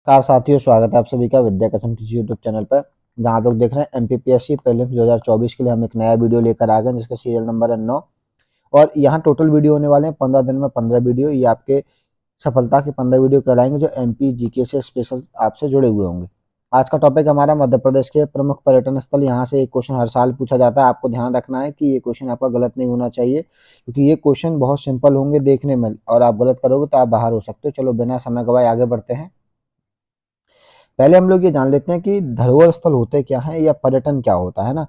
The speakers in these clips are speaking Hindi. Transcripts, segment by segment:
कार साथियों, स्वागत है आप सभी का विद्या कसम किसी यूट्यूब चैनल पर। जहां आप लोग देख रहे हैं एमपीपीएससी प्रीलिम्स 2024 के लिए हम एक नया वीडियो लेकर आ गए जिसका सीरियल नंबर है 9। और यहाँ टोटल वीडियो होने वाले हैं 15 दिन में 15 वीडियो। ये आपके सफलता के 15 वीडियो कहलाएंगे जो एमपी जीके से स्पेशल आपसे जुड़े हुए होंगे। आज का टॉपिक हमारा मध्य प्रदेश के प्रमुख पर्यटन स्थल। यहाँ से एक क्वेश्चन हर साल पूछा जाता है, आपको ध्यान रखना है कि ये क्वेश्चन आपका गलत नहीं होना चाहिए, क्योंकि ये क्वेश्चन बहुत सिंपल होंगे देखने में और आप गलत करोगे तो आप बाहर हो सकते हो। चलो बिना समय गवाए आगे बढ़ते हैं। पहले हम लोग ये जान लेते हैं कि धरोहर स्थल होते क्या हैं या पर्यटन क्या होता है ना।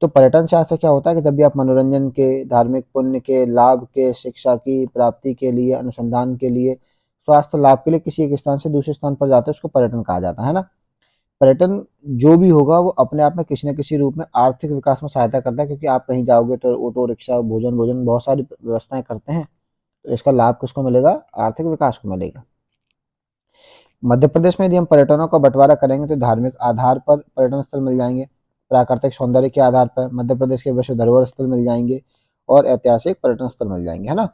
तो पर्यटन से ऐसा क्या होता है कि जब भी आप मनोरंजन के, धार्मिक पुण्य के, लाभ के, शिक्षा की प्राप्ति के लिए, अनुसंधान के लिए, स्वास्थ्य लाभ के लिए किसी एक स्थान से दूसरे स्थान पर जाते हैं उसको पर्यटन कहा जाता है ना। पर्यटन जो भी होगा वो अपने आप में किसी न किसी रूप में आर्थिक विकास में सहायता करता है, क्योंकि आप कहीं जाओगे तो ऑटो रिक्शा, भोजन भोजन बहुत सारी व्यवस्थाएं करते हैं। तो इसका लाभ किसको मिलेगा? आर्थिक विकास को मिलेगा। मध्य प्रदेश में यदि हम पर्यटनों का बंटवारा करेंगे तो धार्मिक आधार पर पर्यटन स्थल मिल जाएंगे, प्राकृतिक सौंदर्य के आधार पर मध्य प्रदेश के विश्व धरोहर स्थल मिल जाएंगे और ऐतिहासिक पर्यटन स्थल मिल जाएंगे, है ना।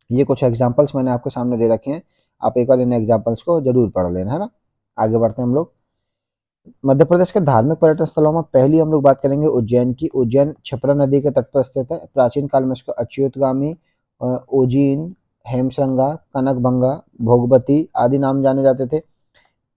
ये कुछ एग्जांपल्स मैंने आपके सामने दे रखे हैं, आप एक बार इन एग्जांपल्स को जरूर पढ़ लेना, है ना। आगे बढ़ते हैं हम लोग। मध्य प्रदेश के धार्मिक पर्यटन स्थलों में पहली हम लोग बात करेंगे उज्जैन की। उज्जैन क्षिप्रा नदी के तट पर स्थित है। प्राचीन काल में इसको अच्युतगामी, उज्जैन, हेमशृंगा, कनकभंगा, भोगवती आदि नाम जाने जाते थे।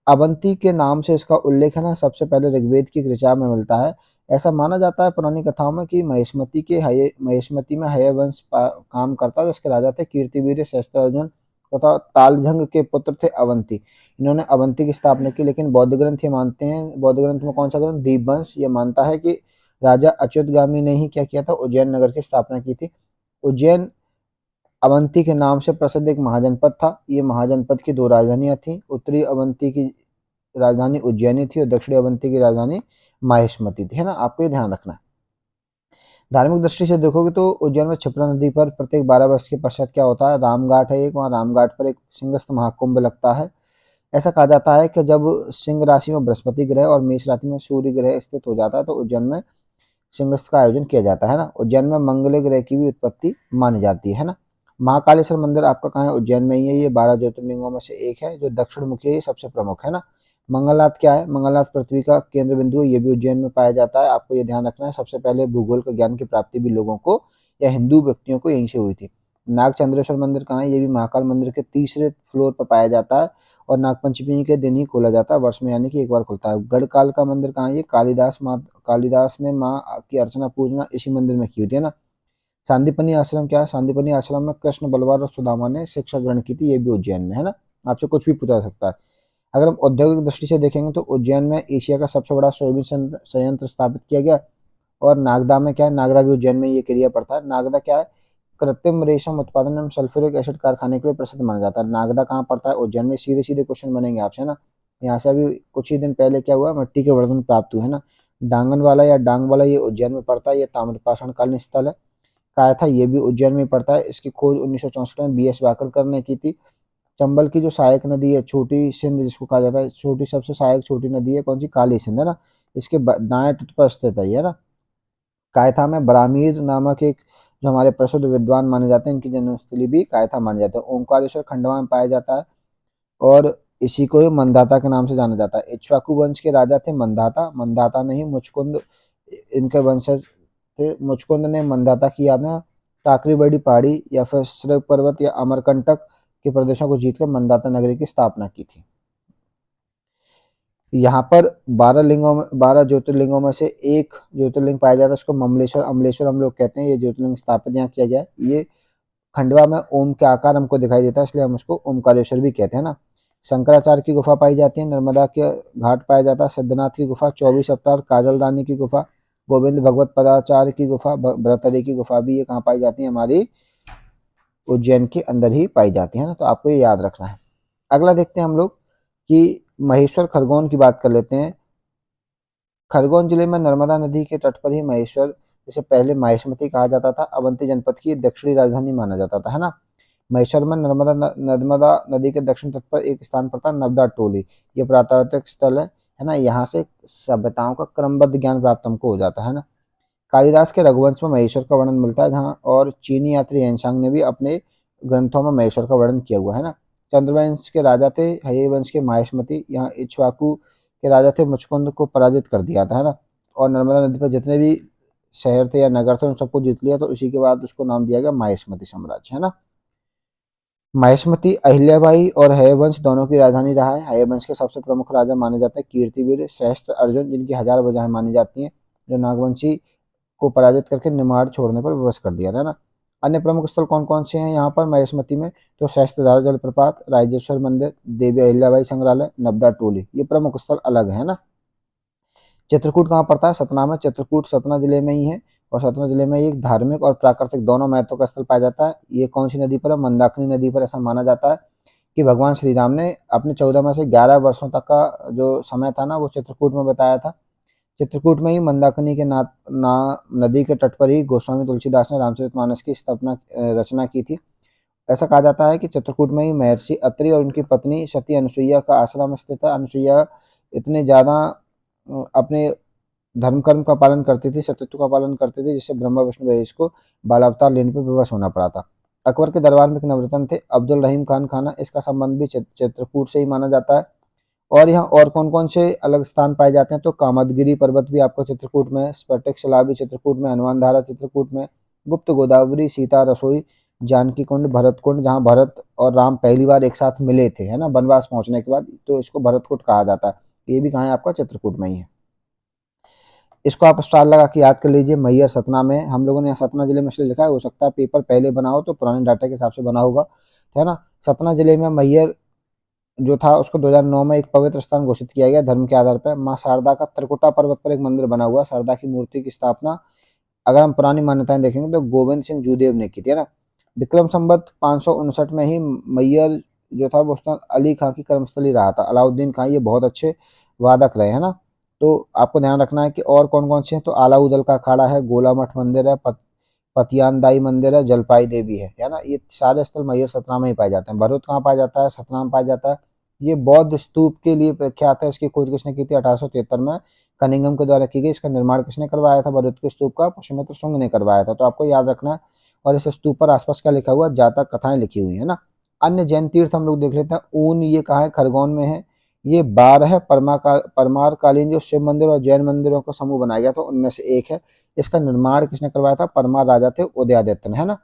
अवंती के नाम से इसका उल्लेख है ना सबसे पहले ऋग्वेद की ऋचा में मिलता है। ऐसा माना जाता है पुरानी कथाओं में कि महेशमती में हयवंश काम करता, जिसके राजा थे कीर्तिवीर्य, सहस्त्रार्जुन तथा तालझंग के पुत्र थे अवंती। इन्होंने अवंती की स्थापना की। लेकिन बौद्ध ग्रंथ ये मानते हैं, बौद्ध ग्रंथ में कौन सा ग्रंथ? दीपवंश, ये मानता है कि राजा अच्युतगामी ने ही क्या किया था? उज्जैन नगर की स्थापना की थी। उज्जैन अवंती के नाम से प्रसिद्ध एक महाजनपद था। ये महाजनपद की दो राजधानियां थीं। उत्तरी अवंती की राजधानी उज्जैनी थी और दक्षिणी अवंती की राजधानी माहिष्मती थी, है ना। आपको ये ध्यान रखना है। धार्मिक दृष्टि से देखोगे तो उज्जैन में क्षिप्रा नदी पर प्रत्येक 12 वर्ष के पश्चात क्या होता है? रामघाट है एक, वहाँ रामघाट पर एक सिंहस्थ महाकुंभ लगता है। ऐसा कहा जाता है कि जब सिंह राशि में बृहस्पति ग्रह और मेष राशि में सूर्य ग्रह स्थित हो जाता है तो उज्जैन में सिंहस्थ का आयोजन किया जाता है ना। उज्जैन में मंगल ग्रह की भी उत्पत्ति मानी जाती है ना। महाकालेश्वर मंदिर आपका कहाँ है? उज्जैन में ही है। ये 12 ज्योतिर्लिंगों में से एक है जो दक्षिण मुखी है, ये सबसे प्रमुख है ना। मंगलनाथ क्या है? मंगलनाथ पृथ्वी का केंद्र बिंदु है, ये भी उज्जैन में पाया जाता है। आपको ये ध्यान रखना है, सबसे पहले भूगोल का ज्ञान की प्राप्ति भी लोगों को या हिंदू व्यक्तियों को यहीं से हुई थी। नागचंद्रेश्वर मंदिर कहाँ है? ये भी महाकाल मंदिर के तीसरे फ्लोर पर पाया जाता है और नागपंचमी के दिन ही खोला जाता है, वर्ष में यानी कि एक बार खुलता है। गढ़काल का मंदिर कहाँ है? ये कालिदास ने माँ की अर्चना पूजना इसी मंदिर में की थी, है ना। सांदीपनी आश्रम क्या है? सांदीपनी आश्रम में कृष्ण, बलवान और सुदामा ने शिक्षा ग्रहण की थी, ये भी उज्जैन में है ना। आपसे कुछ भी पूछा सकता है। अगर हम औद्योगिक दृष्टि से देखेंगे तो उज्जैन में एशिया का सबसे बड़ा सोयाबीन संयंत्र स्थापित किया गया। और नागदा में क्या है? नागदा भी उज्जैन में ये एरिया पड़ता है। नागदा क्या है? कृत्रिम रेशम उत्पादन एवं सल्फ्यूरिक एसिड कारखाने के लिए प्रसिद्ध माना जाता है। नागदा कहाँ पड़ता है? उज्जैन में। सीधे सीधे क्वेश्चन बनेंगे आपसे ना। यहाँ से अभी कुछ ही दिन पहले क्या हुआ? मिट्टी के बर्तन प्राप्त हुए, है ना। डांगन वाला या डांग वाला ये उज्जैन में पड़ता है। ये ताम्रपाषाण कालीन स्थल है। काया था ये भी उज्जैन में पड़ता है। इसकी खोज 1964 में बी एस वाकरकर ने की थी। चंबल की जो सहायक नदी है, छोटी सिंध जिसको कहा जाता है, छोटी सबसे सहायक छोटी नदी है कौन सी? काली सिंध, है ना। इसके दाएं तट पर स्थित है ये ना। कायथा में ब्राह्मीर नामक एक जो हमारे प्रसिद्ध विद्वान माने जाते हैं, इनकी जन्मस्थली भी कायथा माने जाते हैं। ओंकारेश्वर खंडवा में पाया जाता है और इसी को ही मंदाता के नाम से जाना जाता है। इक्ष्वाकु वंश के राजा थे मंदाता। मंदाता नहीं, मुचकुंद इनके वंशज थे। मुचकुंद ने मंदाता की याद में टाकरी बड़ी पहाड़ी या फिर श्रृंग पर्वत या अमरकंटक के प्रदेशों को जीतकर मंदाता नगरी की स्थापना की थी। यहाँ पर 12 ज्योतिर्लिंगों में से एक ज्योतिर्लिंग पाया जाता है, उसको ममलेश्वर अमलेश्वर हम लोग कहते हैं। ये ज्योतिर्लिंग स्थापित यहाँ किया गया है। ये खंडवा में ओम के आकार हमको दिखाई देता है, इसलिए हम उसको ओमकारेश्वर भी कहते हैं ना। शंकराचार्य की गुफा पाई जाती है, नर्मदा के घाट पाया जाता है, सिद्धनाथ की गुफा, 24 अवतार, काजल रानी की गुफा, गोविंद भगवत पदाचार्य की गुफा, भ्रतरी की गुफा भी ये कहाँ पाई जाती है? हमारी उज्जैन के अंदर ही पाई जाती है ना। तो आपको ये याद रखना है। अगला देखते हैं हम लोग कि महेश्वर खरगोन की बात कर लेते हैं। खरगोन जिले में नर्मदा नदी के तट पर ही महेश्वर, जिसे पहले माहिष्मती कहा जाता था, अवंती जनपद की दक्षिणी राजधानी माना जाता था, है ना। महेश्वर में नर्मदा नदी के दक्षिण तट पर एक स्थान पड़ता है, नवदा टोली। ये पुरातात्विक स्थल है ना। यहाँ से सभ्यताओं का क्रमबद्ध ज्ञान प्राप्त हमको हो जाता है ना। कालिदास के रघुवंश में महेश्वर का वर्णन मिलता है, जहाँ और चीनी यात्री एनसांग ने भी अपने ग्रंथों में महेश्वर का वर्णन किया हुआ है ना। चंद्रवंश के राजा थे, हयवंश के माहेशमती। यहाँ इक्ष्वाकु के राजा थे, मुचकुंद को पराजित कर दिया था, है ना। और नर्मदा नदी पर जितने भी शहर थे या नगर थे उन सबको जीत लिया, तो इसी के बाद उसको नाम दिया गया माहेशमती साम्राज्य, है ना। माहेशमती अहिल्याबाई और हयवंश दोनों की राजधानी रहा है। हयवंश के सबसे प्रमुख राजा माने जाते हैं कीर्तिवीर सहस्त्र अर्जुन, जिनकी 1000 भुजाएं मानी जाती हैं, जो नागवंशी को पराजित करके निमाड़ छोड़ने पर विवश कर दिया था ना। अन्य प्रमुख स्थल कौन कौन से हैं यहाँ पर महेशमती में? तो सहस्त्रधारा जलप्रपात, राजेश्वर मंदिर, देवी अहिल्याबाई संग्रहालय, नबदा टोली, ये प्रमुख स्थल अलग है ना। चित्रकूट कहाँ पड़ता है? सतना में। चित्रकूट सतना जिले में ही है, और सतना जिले में एक धार्मिक और प्राकृतिक दोनों महत्व का स्थल पाया जाता है। ये कौन सी नदी पर है? मंदाकिनी नदी पर। ऐसा माना जाता है कि भगवान श्री राम ने अपने 14 में से 11 वर्षों तक का जो समय था ना, वो चित्रकूट में बताया था। चित्रकूट में ही मंदाकिनी के नदी के तट पर ही गोस्वामी तुलसीदास ने रामचरितमानस की रचना की थी। ऐसा कहा जाता है कि चित्रकूट में ही महर्षि अत्रि और उनकी पत्नी सती अनुसुईया का आश्रम स्थित है। अनुसुईया इतने ज़्यादा अपने धर्म कर्म का पालन करती थी, सत्यत्व का पालन करती थी, जिससे ब्रह्मा विष्णु महेश को बालावतार लेने पर विवश होना पड़ा था। अकबर के दरबार में एक नवरत्न थे, अब्दुल रहीम खान खाना, इसका संबंध भी चित्रकूट से ही माना जाता है। और यहाँ और कौन कौन से अलग स्थान पाए जाते हैं? तो कामदगिरी पर्वत भी आपको चित्रकूट में है, स्फटिक शिला भी चित्रकूट में, हनुमान धारा चित्रकूट में, गुप्त गोदावरी, सीता रसोई, जानकी कुंड, भरत कुंड, जहाँ भरत और राम पहली बार एक साथ मिले थे, है ना, वनवास पहुंचने के बाद, तो इसको भरत कुंड कहा जाता है। ये भी कहाँ है? आपका चित्रकूट में ही है। इसको आप स्टार लगा के याद कर लीजिए। मैयर सतना में। हम लोगों ने यहाँ सतना जिले में इसलिए लिखा है, हो सकता है पेपर पहले बना हो तो पुराने डाटा के हिसाब से बना होगा, है ना। सतना जिले में मैयर जो था उसको 2009 में एक पवित्र स्थान घोषित किया गया धर्म के आधार पर। माँ शारदा का त्रिकुटा पर्वत पर एक मंदिर बना हुआ है। शारदा की मूर्ति की स्थापना अगर हम पुरानी मान्यताएं देखेंगे तो गोविंद सिंह जूदेव ने की थी, है ना। विक्रम संवत 559 में ही मैयर जो था वो उस्ताद अली खां की कर्मस्थली रहा था। अलाउद्दीन खां ये बहुत अच्छे वादक रहे, है ना। तो आपको ध्यान रखना है कि और कौन कौन से हैं। तो आलाउदल का अखाड़ा है, गोला मठ मंदिर है, पतियानदाई मंदिर है, जलपाई देवी है ना। ये सारे स्थल मैयर सतना में ही पाए जाते हैं। भरूच कहाँ पाया जाता है? सतना में पाया जाता है। ये बौद्ध स्तूप के लिए प्रख्यात है। इसकी खोज किसने की थी? 1873 में कनिंगम के द्वारा की गई। इसका निर्माण किसने करवाया था? भरूच के स्तूप का पुष्यमित्र शुंग ने करवाया था, तो आपको याद रखना है। और इस स्तूप पर आसपास क्या लिखा हुआ? जातक कथाएं लिखी हुई है ना। अन्य जैन तीर्थ हम लोग देख लेते हैं। ऊन ये कहाँ है? खरगोन में है। ये 12 परमार कालीन जो शिव मंदिर और जैन मंदिरों का समूह बनाया गया था उनमें से एक है। इसका निर्माण किसने करवाया था? परमार राजा थे उदयादित्य ने, है ना।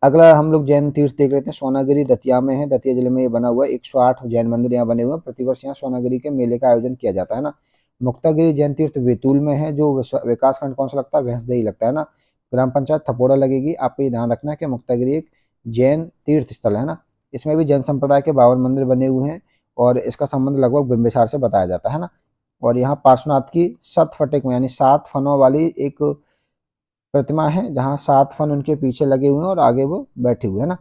अगला हम लोग जैन तीर्थ देख लेते हैं। सोनागिरी दतिया में है, दतिया जिले में ये बना हुआ है। 108 जैन मंदिर यहाँ बने हुए हैं। प्रतिवर्ष यहाँ सोनागिरी के मेले का आयोजन किया जाता है ना। मुक्तागिरी जैन तीर्थ वेतुल में है, जो विकास खंड कौन सा लगता है? भैंसदेही लगता है ना। ग्राम पंचायत थपोड़ा लगेगी। आपको ये ध्यान रखना है कि मुक्तागिरी एक जैन तीर्थ स्थल है ना। इसमें भी जैन संप्रदाय के 52 मंदिर बने हुए हैं, और इसका संबंध लगभग बिंबिसार से बताया जाता है ना। और यहाँ पार्श्वनाथ की 7 फटिक में यानी 7 फनों वाली एक प्रतिमा है, जहाँ 7 फन उनके पीछे लगे हुए हैं और आगे वो बैठे हुए हैं ना।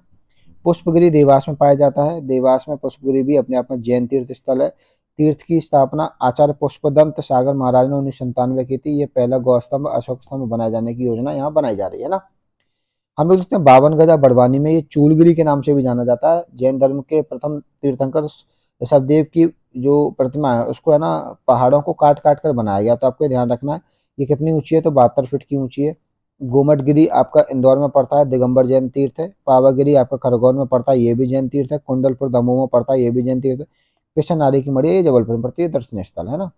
पुष्पगिरी देवास में पाया जाता है। देवास में पुष्पगिरी भी अपने आप में जैन तीर्थ स्थल है। तीर्थ की स्थापना आचार्य पुष्पदंत सागर महाराज ने 1997 की थी। ये पहला गौस्तंभ अशोक स्तंभ बनाए जाने की योजना यहाँ बनाई जा रही है ना। हम लोग देखते हैं 52 गजा बड़वानी में, ये चूलगिरी के नाम से भी जाना जाता है। जैन धर्म के प्रथम तीर्थंकर ऋषभदेव की जो प्रतिमा है उसको, है ना, पहाड़ों को काट काट कर बनाया गया। तो आपको ये ध्यान रखना है। ये कितनी ऊंची है? तो 72 फीट की ऊंची है। गोमटगिरी आपका इंदौर में पड़ता है, दिगंबर जैन तीर्थ है। पावागिरी आपका खरगोन में पड़ता है, ये भी जैन तीर्थ है। कुंडलपुर दमोह में पड़ता है, ये भी जैन तीर्थ है। पिछा नारी की मढ़ी ये जबलपुर में पड़ती है, दर्शनीय स्थल है ना।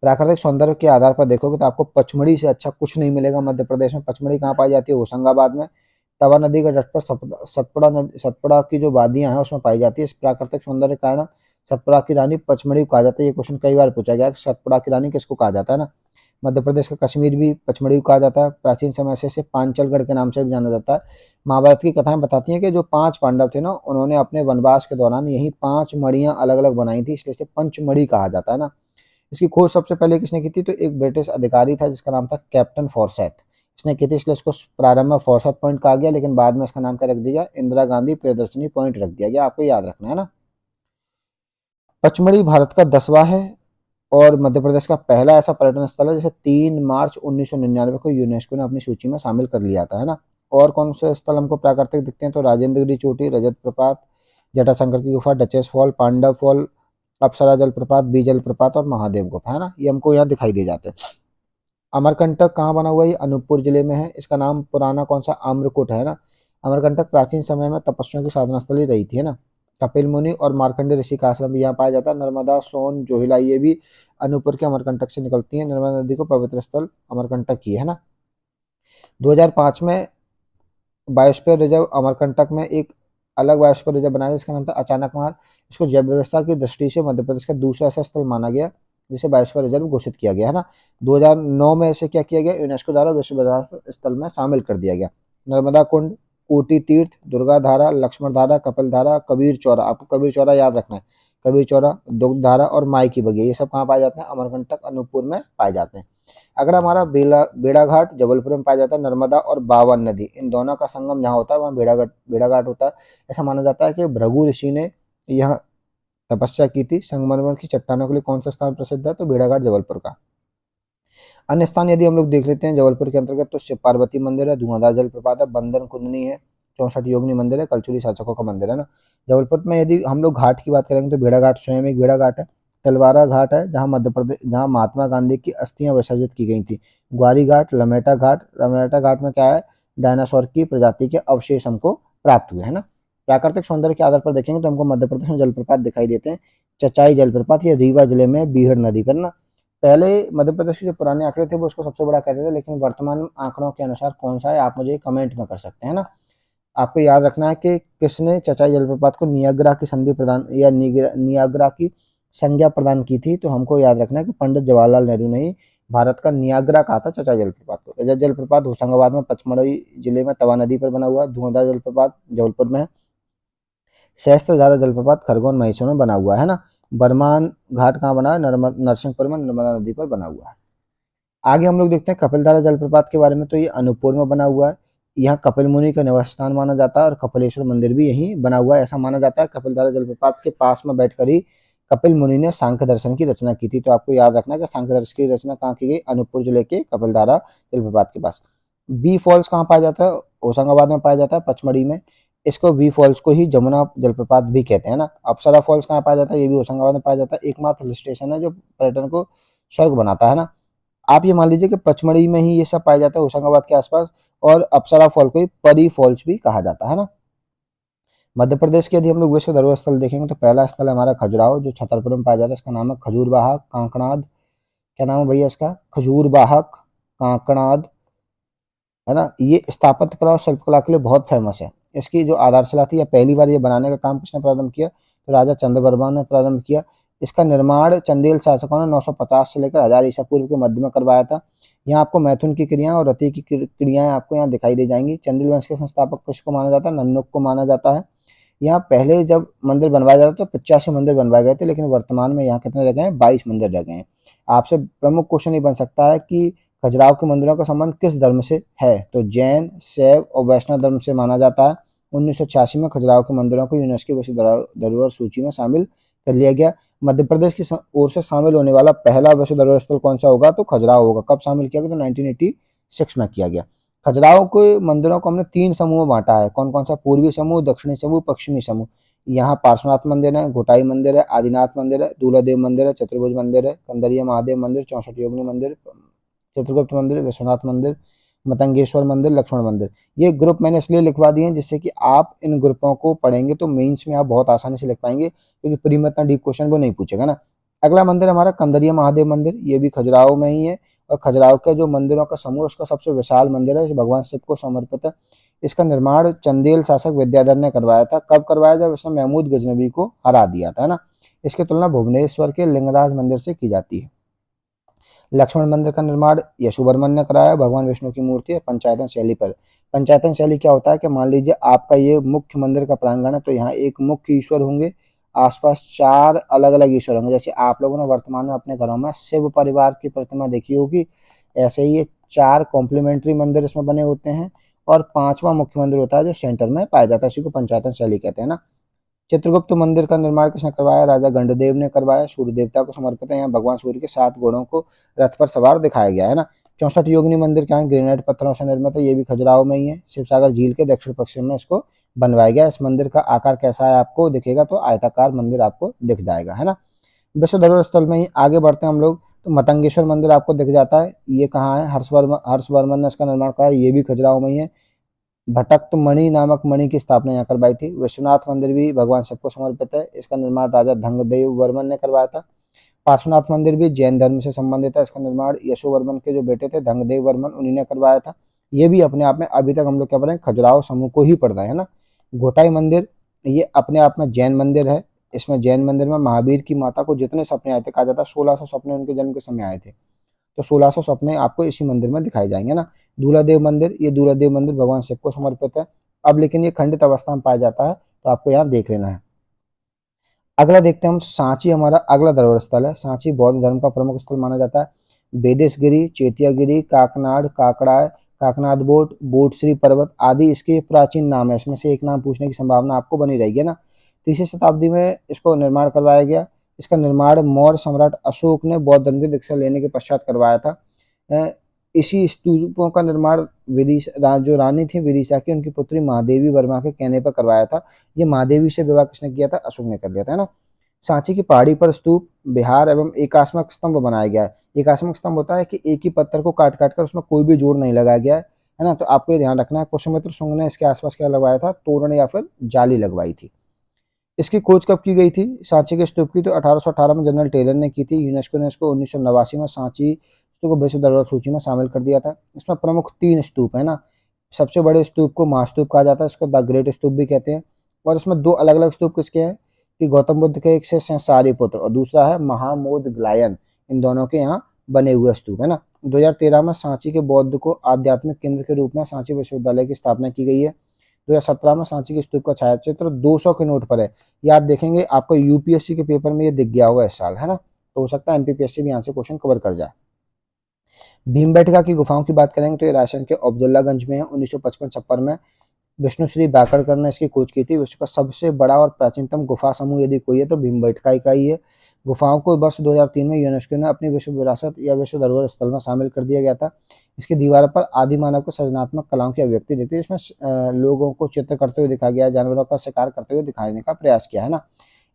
प्राकृतिक सौंदर्य के आधार पर देखोगे तो आपको पचमढ़ी से अच्छा कुछ नहीं मिलेगा मध्य प्रदेश में। पचमढ़ी कहाँ पाई जाती है? होशंगाबाद में। तवा नदी के तट पर सतपुड़ा की जो वादियां हैं उसमें पाई जाती है। इस प्राकृतिक सौंदर्य के कारण सतपुड़ा की रानी पचमढ़ी को कहा जाता है। ये क्वेश्चन कई बार पूछा गया कि सतपुड़ा की रानी किसको कहा जाता है ना। मध्य प्रदेश का कश्मीर भी पचमढ़ी को कहा जाता है। प्राचीन समय से इसे पांचलगढ़ के नाम से भी जाना जाता है। महाभारत की कथाएं बताती हैं कि जो 5 पांडव थे ना, उन्होंने अपने वनवास के दौरान यही 5 मड़ियां अलग अलग बनाई थी, इसलिए इसे पंचमढ़ी कहा जाता है ना। इसकी खोज सबसे पहले किसने की थी? तो एक ब्रिटिश अधिकारी था जिसका नाम था कैप्टन फॉरसेथ। इसने की थी, इसलिए इसको प्रारंभ में फॉरसेथ पॉइंट कहा गया, लेकिन बाद में इसका नाम क्या रख दिया? इंदिरा गांधी प्रियदर्शनी पॉइंट रख दिया गया। आपको याद रखना है ना। पचमढ़ी भारत का 10वां है और मध्य प्रदेश का पहला ऐसा पर्यटन स्थल है जिसे 3 मार्च 1999 को यूनेस्को ने अपनी सूची में शामिल कर लिया था, है ना। और कौन से स्थल हमको प्राकृतिक दिखते हैं? तो राजेंद्रगिरी चोटी, रजत प्रपात, जटाशंकर की गुफा, डचेस फॉल, पांडव फॉल, अप्सरा जलप्रपात, बी जलप्रपात और महादेव गुफा, है ना। ये हमको यहाँ दिखाई दे जाते हैं। अमरकंटक कहाँ बना हुआ है? ये अनूपपुर जिले में है। इसका नाम पुराना कौन सा? आम्रकूट है ना। अमरकंटक प्राचीन समय में तपस्वियों की साधना स्थली रही थी, है ना। कपिल मुनि और मार्कंडेय ऋषि का आश्रम भी यहाँ पाया जाता है। नर्मदा, सोन, जोहिला ये भी अनूपपुर के अमरकंटक से निकलती है। नर्मदा नदी को पवित्र स्थल अमरकंटक ही है ना। 2005 में बायोस्फीयर रिजर्व अमरकंटक में एक अलग बायोस्फीयर रिजर्व बनाया जिसका नाम था अचानकमार। इसको जैव व्यवस्था की दृष्टि से मध्य प्रदेश का दूसरा ऐसा स्थल माना गया जिसे बायोस्फीयर रिजर्व घोषित किया गया, है ना। 2009 में इसे क्या किया गया, यूनेस्को द्वारा विश्व विरासत स्थल में शामिल कर दिया गया। नर्मदा कुंड, कोटी तीर्थ, दुर्गा धारा, लक्ष्मण धारा, कपिल धारा, कबीर चौरा, आपको कबीर चौरा याद रखना है। कबीर चौरा, दुग्ध धारा और माई की बगिया, ये सब कहाँ पाए जाते हैं, अमरकंटक अनूपपुर में पाए जाते हैं। अगला हमारा बेड़ाघाट जबलपुर में पाया जाता है। नर्मदा और बावन नदी इन दोनों का संगम जहाँ होता है वहाँ बेड़ाघाट होता है। ऐसा माना जाता है कि भृगु ऋषि ने यहाँ तपस्या की थी। संगमरमर की चट्टानों के लिए कौन सा स्थान प्रसिद्ध है, तो बेड़ाघाट जबलपुर का। अन्य स्थान यदि हम लोग देख लेते हैं जबलपुर के अंतर्गत, तो शिव पार्वती मंदिर है, धुआंधार जलप्रपात है, बंदर कुंडनी है, 64 योगिनी मंदिर है, कलचुरी शासकों का मंदिर है ना। जबलपुर में यदि हम लोग घाट की बात करेंगे तो भेड़ाघाट स्वयं एक भेड़ाघाट है। तलवारा घाट है जहाँ मध्य प्रदेश, जहाँ महात्मा गांधी की अस्थियां विसर्जित की गई थी। ग्वारी घाट, लमेटा घाट, लमेटा घाट में क्या है, डायनासोर की प्रजाति के अवशेष हमको प्राप्त हुए, है ना। प्राकृतिक सौंदर्य के आधार पर देखेंगे तो हमको मध्य प्रदेश में जलप्रपात दिखाई देते हैं। चचाई जलप्रपात, ये रीवा जिले में बीहड़ नदी पर ना। पहले मध्य प्रदेश के जो पुराने आंकड़े थे वो उसको सबसे बड़ा कहते थे, लेकिन वर्तमान आंकड़ों के अनुसार कौन सा है आप मुझे कमेंट में कर सकते हैं ना। आपको याद रखना है कि किसने चचाई जलप्रपात को नियाग्रा की संधि प्रदान या नियाग्रा की संज्ञा प्रदान की थी, तो हमको याद रखना है कि पंडित जवाहरलाल नेहरू ने ही भारत का नियाग्रा कहा था चचाई जलप्रपात को। रजत जलप्रपात होशंगाबाद में पचमढ़ी जिले में तवा नदी पर बना हुआ है। धुआंधार जलप्रपात जबलपुर में। सहस्त्रधारा जलप्रपात खरगोन महेश्वर में बना हुआ है ना। बरमान घाट कहाँ बना है, नरसिंहपुर में नर्मदा नदी पर बना हुआ है। आगे हम लोग देखते हैं कपिलधारा जलप्रपात के बारे में, तो ये अनूपपुर में बना हुआ है। यहाँ कपिल मुनि का निवास स्थान माना जाता है और कपिलेश्वर मंदिर भी यहीं बना हुआ है। ऐसा माना जाता है कपिलधारा जलप्रपात के पास में बैठकर ही कपिल मुनि ने सांख्य दर्शन की रचना की थी। तो आपको याद रखना है कि सांख्य दर्शन की रचना कहाँ की गई, अनूपपुर जिले के कपिलधारा जलप्रपात के पास। बी फॉल्स कहाँ पाया जाता है, होशंगाबाद में पाया जाता है, पचमढ़ी में। इसको वी फॉल्स को ही जमुना जलप्रपात भी कहते हैं ना। अप्सरा फॉल्स कहाँ पाया जाता है, ये भी होशंगाबाद में पाया जाता है। एकमात्र हिल स्टेशन है जो पर्यटन को स्वर्ग बनाता है ना। आप ये मान लीजिए कि पचमढ़ी में ही ये सब पाया जाता है, होशंगाबाद के आसपास। और अप्सरा फॉल को ही परी फॉल्स भी कहा जाता है ना। मध्य प्रदेश के यदि हम लोग विश्व धरोहर स्थल देखेंगे तो पहला स्थल है हमारा खजुराहो, जो छतरपुर में पाया जाता है। इसका नाम है खजूर बाहक कांकणाद। क्या नाम है भैया इसका, खजूर बाहक कांकणाद, है ना। ये स्थापत्य कला और शिल्पकला के लिए बहुत फेमस है। इसकी जो आधारशिला थी, या पहली बार ये बनाने का काम किसने प्रारंभ किया, तो राजा चंद्रवर्मा ने प्रारंभ किया। इसका निर्माण चंदेल शासकों ने 950 से लेकर 1000 ईसा पूर्व के मध्य में करवाया था। यहाँ आपको मैथुन की क्रियाएं और रति की क्रियाएं आपको यहाँ दिखाई दे जाएंगी। चंदेल वंश के संस्थापक किसको माना जाता है, नन्नुक को माना जाता है। यहाँ पहले जब मंदिर बनवाया जा रहा था तो 85 मंदिर बनवाए गए थे, लेकिन वर्तमान में यहाँ कितने रह गए हैं, 22 मंदिर रह गए हैं। आपसे प्रमुख क्वेश्चन ये बन सकता है कि खजुराहो के मंदिरों का संबंध किस धर्म से है, तो जैन, शैव और वैष्णव धर्म से माना जाता है। 1986 में खजुराहो के मंदिरों को यूनेस्को विश्व धरोहर सूची में शामिल कर लिया गया। मध्य प्रदेश की ओर से शामिल होने वाला पहला विश्व धरोहर स्थल कौन सा होगा, तो खजुराहो होगा। कब शामिल किया गया, तो 1986 में किया गया। खजुराहो के मंदिरों को हमने 3 समूह में बांटा है। कौन कौन सा, पूर्वी समूह, दक्षिणी समूह, पश्चिमी समूह। यहाँ पार्श्वनाथ मंदिर है, घोटाई मंदिर है, आदिनाथ मंदिर है, दूलादेव मंदिर है, चतुर्भुज मंदिर है, कंदरिया महादेव मंदिर, 64 योगिनी मंदिर, चित्रगुप्त मंदिर, विश्वनाथ मंदिर, मतंगेश्वर मंदिर, लक्ष्मण मंदिर। ये ग्रुप मैंने इसलिए लिखवा दिए हैं जिससे कि आप इन ग्रुपों को पढ़ेंगे तो मेंस में आप बहुत आसानी से लिख पाएंगे, क्योंकि प्री में इतना डीप क्वेश्चन वो नहीं पूछेगा ना। अगला मंदिर हमारा कंदरिया महादेव मंदिर, ये भी खजुराहो में ही है। और खजुराहो के जो मंदिरों का समूह उसका सबसे विशाल मंदिर है, भगवान शिव को समर्पित है। इसका निर्माण चंदेल शासक विद्याधर ने करवाया था। कब करवाया, जब उसने महमूद गजनबी को हरा दिया था ना। इसकी तुलना भुवनेश्वर के लिंगराज मंदिर से की जाती है। लक्ष्मण मंदिर का निर्माण यशुवर्मन ने कराया। भगवान विष्णु की मूर्ति है, पंचायतन शैली पर। पंचायतन शैली क्या होता है कि मान लीजिए आपका ये मुख्य मंदिर का प्रांगण है, तो यहाँ एक मुख्य ईश्वर होंगे, आसपास 4 अलग अलग ईश्वर होंगे। जैसे आप लोगों ने वर्तमान में अपने घरों में शिव परिवार की प्रतिमा देखी होगी, ऐसे ही ये 4 कॉम्प्लीमेंट्री मंदिर इसमें बने होते हैं और 5वां मुख्य मंदिर होता है जो सेंटर में पाया जाता है। इसी को पंचायतन शैली कहते हैं ना। चित्रगुप्त मंदिर का निर्माण किसने करवाया, राजा गंडदेव ने करवाया। सूर्य देवता को समर्पित है। यहाँ भगवान सूर्य के 7 घोड़ों को रथ पर सवार दिखाया गया है ना। 64 योगिनी मंदिर क्या है, ग्रेनाइट पत्थरों से निर्मित है। ये भी खजुराहो में ही है। शिवसागर झील के दक्षिण पश्चिम में इसको बनवाया गया। इस मंदिर का आकार कैसा है आपको दिखेगा, तो आयताकार मंदिर आपको दिख जाएगा, है ना। विश्व धरोहर स्थल में ही आगे बढ़ते हैं हम लोग, तो मतंगेश्वर मंदिर आपको दिख जाता है। ये कहाँ है, हर्षवर्मन ने इसका निर्माण करा है। ये भी खजुराहो में ही है। भटक्त मणि नामक मणि की स्थापना यहाँ करवाई थी। विश्वनाथ मंदिर भी भगवान शिव को समर्पित है, इसका निर्माण राजा धंगदेव वर्मन ने करवाया था। पार्श्वनाथ मंदिर भी जैन धर्म से संबंधित है, इसका निर्माण यशोवर्मन के जो बेटे थे धंगदेव वर्मन, उन्हीं ने करवाया था। ये भी अपने आप में अभी तक हम लोग क्या पढ़ रहे हैं, खजुराहो समूह को ही पढ़ रहे हैं ना। घोटाई मंदिर, ये अपने आप में जैन मंदिर है। इसमें जैन मंदिर में महावीर की माता को जितने सपने आए थे, कहा जाता है 1600 सपने उनके जन्म के समय आए थे, तो 1600 सपने आपको इसी मंदिर में दिखाई जाएंगे ना। दूलादेव मंदिर, ये दूलादेव मंदिर भगवान शिव को समर्पित है। अब लेकिन ये खंडित अवस्था में पाया जाता है, तो आपको यहाँ देख लेना है। अगला देखते हैं हम, सांची हमारा अगला धरोहर स्थल है। सांची बौद्ध धर्म का प्रमुख स्थल माना जाता है। बेदेशगिरी, चेतियागिरी, काकनाड, काकड़ा, काकनाद बोट, बोटश्री पर्वत आदि इसके प्राचीन नाम है। इसमें से एक नाम पूछने की संभावना आपको बनी रहेगी ना। तीसरी शताब्दी में इसको निर्माण करवाया गया। इसका निर्माण मौर्य सम्राट अशोक ने बौद्ध धर्म की दीक्षा लेने के पश्चात करवाया था। इसी स्तूपों का निर्माण विदिशा, जो रानी थी विदिशा की, उनकी पुत्री महादेवी वर्मा के कहने पर करवाया था। ये महादेवी से विवाह किसने किया था, अशोक ने कर लिया था, है ना। सांची की पहाड़ी पर स्तूप, बिहार एवं एकात्मक स्तंभ बनाया गया है। एकात्मक स्तंभ होता है कि एक ही पत्थर को काट काट कर उसमें कोई भी जोड़ नहीं लगाया गया है ना। तो आपको ये ध्यान रखना है। पुष्यमित्र शुंग ने इसके आसपास क्या लगवाया था, तोरण या फिर जाली लगवाई थी। इसकी खोज कब की गई थी सांची के स्तूप की, तो 1818 में जनरल टेलर ने की थी। यूनेस्को ने इसको 1989 में सांची स्तूप को विश्व धरोहर सूची में शामिल कर दिया था। इसमें प्रमुख 3 स्तूप है ना। सबसे बड़े स्तूप को महास्तूप कहा जाता है, इसको द ग्रेट स्तूप भी कहते हैं। और इसमें 2 अलग अलग स्तूप किसके हैं, कि गौतम बुद्ध के एक से सारिपुत्र और दूसरा है महामोदग्लायन, इन दोनों के यहाँ बने हुए स्तूप है ना। 2013 में सांची के बौद्ध को आध्यात्मिक केंद्र के रूप में सांची विश्वविद्यालय की स्थापना की गई है। 2017 में सांची के स्तूप का छायाचित्र 200 के नोट पर है। ये आप देखेंगे, आपको यूपीएससी के पेपर में ये दिख गया होगा इस साल, है ना। तो हो सकता है एमपीपीएससी भी यहाँ से क्वेश्चन कवर कर जाए। भीमबेटका की गुफाओं की बात करेंगे तो ये राजस्थान के अब्दुल्लागंज में है। 1955-56 में विष्णुश्री बाकड़कर ने इसकी खोज की थी। विश्व का सबसे बड़ा और प्राचीनतम गुफा समूह यदि कोई है तो भीमबेटका का ही है। गुफाओं को वर्ष 2003 में यूनेस्को ने अपनी विश्व विरासत या विश्व धरोहर स्थल में शामिल कर दिया गया था। इसकी दीवार पर आदि मानव को सृजनात्मक कलाओं की अभिव्यक्ति दिखती है। इसमें लोगों को चित्र करते हुए दिखाया गया है, जानवरों का शिकार करते हुए दिखाने का प्रयास किया है ना।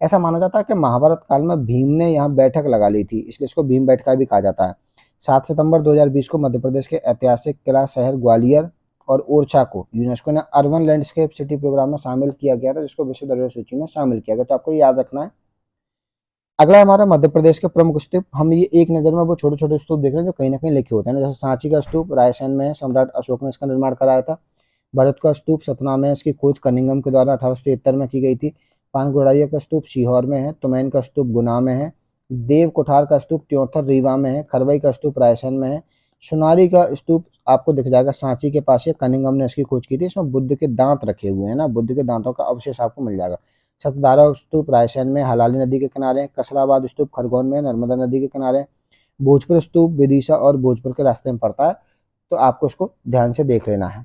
ऐसा माना जाता है कि महाभारत काल में भीम ने यहाँ बैठक लगा ली थी, इसलिए इसको भीम बैठका भी कहा जाता है। 7 सितंबर 2020 को मध्य प्रदेश के ऐतिहासिक किला शहर ग्वालियर और ओरछा को यूनेस्को ने अर्बन लैंडस्केप सिटी प्रोग्राम में शामिल किया गया था, जिसको विश्व धरोहर सूची में शामिल किया गया। तो आपको याद रखना है। अगला हमारा मध्य प्रदेश के प्रमुख स्तूप, हम ये एक नज़र में वो छोटे छोटे स्तूप देख रहे हैं जो कहीं ना कहीं लिखे होते हैं ना। जैसे सांची का स्तूप रायसेन में है, सम्राट अशोक ने इसका निर्माण कराया था। भरत का स्तूप सतना में है, इसकी खोज कनिंगम के द्वारा 1873 में की गई थी। पानगुड़ाइया का स्तूप सीहोर में है। तुमैन का स्तूप गुना में है। देव कोठार का स्तूप त्योंथर रीवा में है। खरवई का स्तूप रायसेन में है। सोनारी का स्तूप आपको दिख जाएगा सांची के पास है, कनिंगम ने इसकी खोज की थी। इसमें बुद्ध के दांत रखे हुए हैं ना, बुद्ध के दांतों का अवशेष आपको मिल जाएगा। सतधारा स्तूप रायसेन में, हलाली नदी के किनारे। कसराबाद स्तूप खरगोन में, नर्मदा नदी के किनारे। भोजपुर स्तूप विदिशा और भोजपुर के रास्ते में पड़ता है, तो आपको इसको ध्यान से देख लेना है।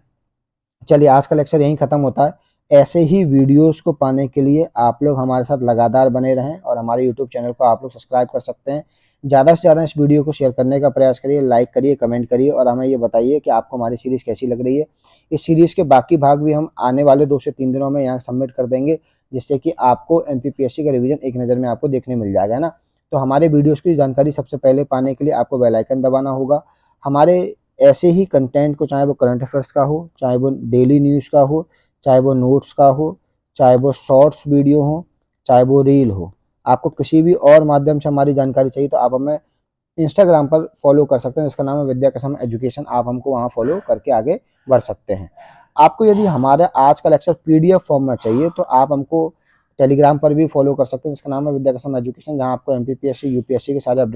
चलिए आज का लेक्चर यहीं खत्म होता है। ऐसे ही वीडियोस को पाने के लिए आप लोग हमारे साथ लगातार बने रहें और हमारे यूट्यूब चैनल को आप लोग सब्सक्राइब कर सकते हैं। ज़्यादा से ज़्यादा इस वीडियो को शेयर करने का प्रयास करिए, लाइक करिए, कमेंट करिए और हमें ये बताइए कि आपको हमारी सीरीज़ कैसी लग रही है। इस सीरीज़ के बाकी भाग भी हम आने वाले 2 से 3 दिनों में यहाँ सबमिट कर देंगे, जिससे कि आपको एमपीपीएससी का रिवीजन एक नज़र में आपको देखने मिल जाएगा ना। तो हमारे वीडियोज़ की जानकारी सबसे पहले पाने के लिए आपको बेल आइकन दबाना होगा। हमारे ऐसे ही कंटेंट को, चाहे वो करंट अफेयर्स का हो, चाहे वो डेली न्यूज़ का हो, चाहे वो नोट्स का हो, चाहे वो शॉर्ट्स वीडियो हो, चाहे वो रील हो, आपको किसी भी और माध्यम से हमारी जानकारी चाहिए तो आप हमें इंस्टाग्राम पर फॉलो कर सकते हैं, जिसका नाम है विद्या कसम एजुकेशन। आप हमको वहाँ फॉलो करके आगे बढ़ सकते हैं। आपको यदि हमारा आज का लेक्चर पीडीएफ फॉर्म में चाहिए तो आप हमको टेलीग्राम पर भी फॉलो कर सकते हैं, जिसका नाम है विद्या कसम एजुकेशन, जहाँ आपको एमपीपीएससी यूपीएससी के सारे अपडेट